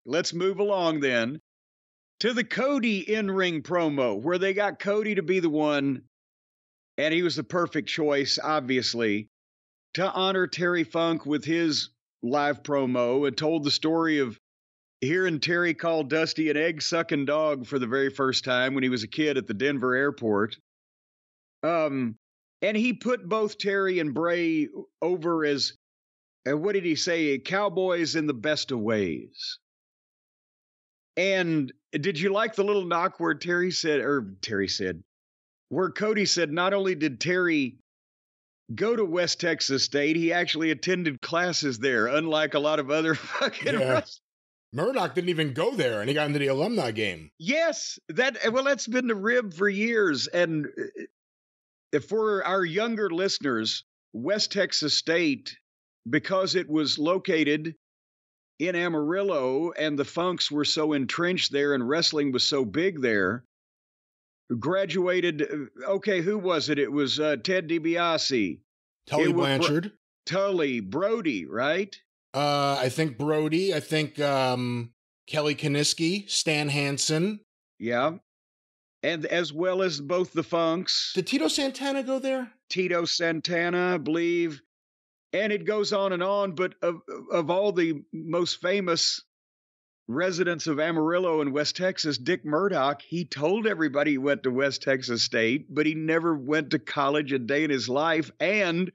let's move along then to the Cody in-ring promo, where they got Cody to be the one, and he was the perfect choice, obviously, to honor Terry Funk with his live promo, and told the story of hearing Terry call Dusty an egg-sucking dog for the very first time when he was a kid at the Denver airport. And he put both Terry and Bray over as, what did he say? Cowboys in the best of ways. And did you like the little knock where where Cody said not only did Terry go to West Texas State, he actually attended classes there, unlike a lot of other fucking wrestlers. Murdoch didn't even go there, and he got into the alumni game. Yes, that's been the rib for years. And for our younger listeners, West Texas State, because it was located in Amarillo and the Funks were so entrenched there and wrestling was so big there, graduated, okay, who was it? It was Ted DiBiase. Tully Blanchard. Tully, Brody, right? I think Brody. I think Kelly Kaniski, Stan Hansen. Yeah. And as well as both the Funks. Did Tito Santana go there? Tito Santana, I believe. And it goes on, but of all the most famous residents of Amarillo in West Texas, Dick Murdoch, he told everybody he went to West Texas State, but he never went to college a day in his life. And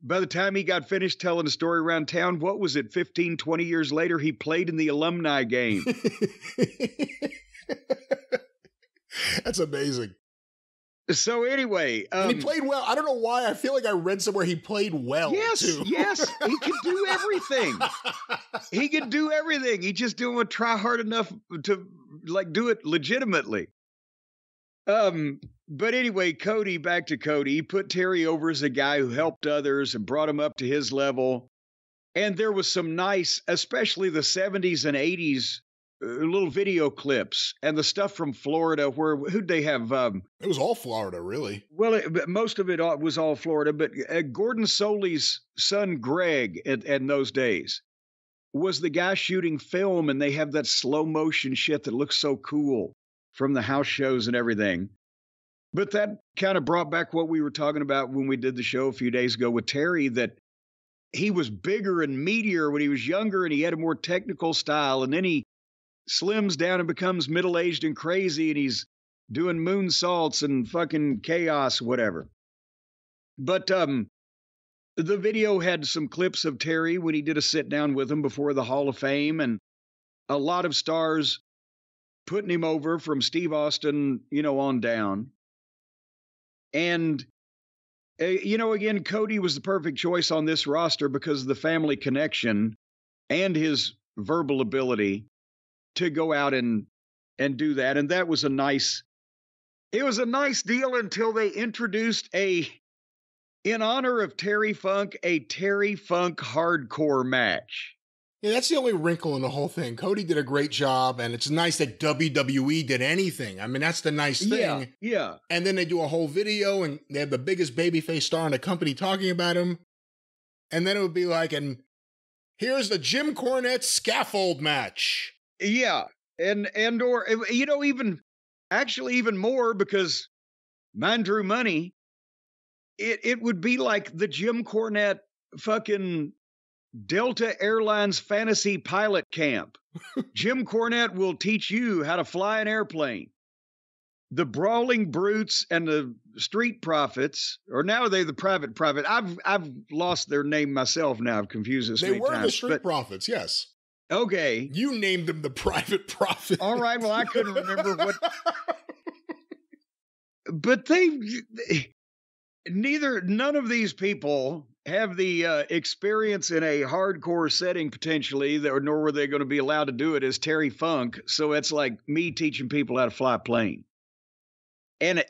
by the time he got finished telling the story around town, what was it, 15, 20 years later, he played in the alumni game. That's amazing. So anyway. And he played well. I don't know why. I feel like I read somewhere he played well, too. Yes. He could do everything. He could do everything. He just didn't want to try hard enough to, do it legitimately. But anyway, back to Cody. He put Terry over as a guy who helped others and brought him up to his level. And there was some nice, especially the 70s and 80s, little video clips and the stuff from Florida where, who'd they have? It was all Florida, really. Well, most of it was all Florida, but Gordon Soley's son, Greg, in those days, was the guy shooting film, and they have that slow motion shit that looks so cool from the house shows and everything. But that kind of brought back what we were talking about when we did the show a few days ago with Terry, that he was bigger and meatier when he was younger, and he had a more technical style, and then he slims down and becomes middle-aged and crazy, and he's doing moonsaults and fucking chaos, whatever. But the video had some clips of Terry when he did a sit-down with him before the Hall of Fame, and a lot of stars putting him over from Steve Austin, on down. And, again, Cody was the perfect choice on this roster because of the family connection and his verbal ability to go out and do that. And that was a nice deal until they introduced in honor of Terry Funk, a Terry Funk hardcore match. Yeah, that's the only wrinkle in the whole thing. Cody did a great job, and it's nice that WWE did anything. I mean, that's the nice thing. Yeah. And then they do a whole video, and they have the biggest babyface star in the company talking about him. And then it would be like, and here's the Jim Cornette scaffold match. Yeah, or even more, because mine drew money. It would be like the Jim Cornette fucking Delta Airlines fantasy pilot camp. Jim Cornette will teach you how to fly an airplane. The Brawling Brutes and the Street Profits, or now are they the Private Profit? I've lost their name myself now. I've confused it so many times. They were the Street Profits, yes. Okay. You named them the Private Profit. All right. Well, I couldn't remember what. But none of these people have the experience in a hardcore setting potentially, nor were they going to be allowed to do it as Terry Funk. So it's like me teaching people how to fly a plane. And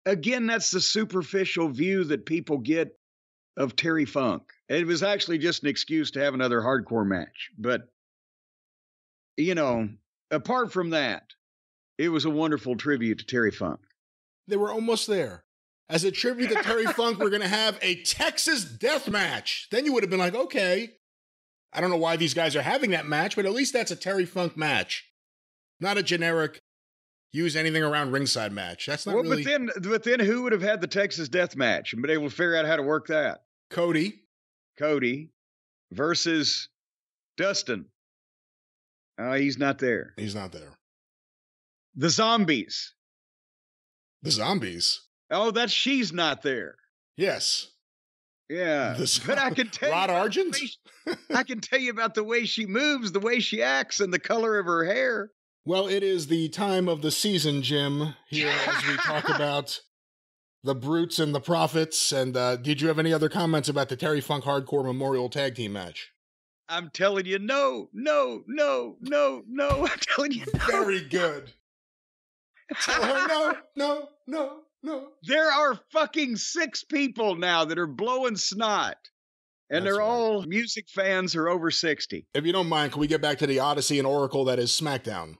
again, that's the superficial view that people get of Terry Funk. It was actually just an excuse to have another hardcore match. But, apart from that, it was a wonderful tribute to Terry Funk. They were almost there. As a tribute to Terry Funk, we're going to have a Texas death match. Then you would have been like, okay. I don't know why these guys are having that match, but at least that's a Terry Funk match. Not a generic use anything around ringside match. That's not really... But then who would have had the Texas Death Match and been able to figure out how to work that? Cody versus Dustin. Oh, he's not there. He's not there. The Zombies. The Zombies? Oh, she's not there. Yes. Yeah. But I can tell Rod Argent? I can tell you about the way she moves, the way she acts, and the color of her hair. Well, it is the time of the season, Jim, here as we talk about the Brutes and the Prophets. And did you have any other comments about the Terry Funk Hardcore Memorial Tag Team match? I'm telling you, no. I'm telling you, no. Very good. Tell her no. There are fucking 6 people now that are blowing snot. And they're all music fans who are over 60. If you don't mind, can we get back to the Odyssey and Oracle that is SmackDown?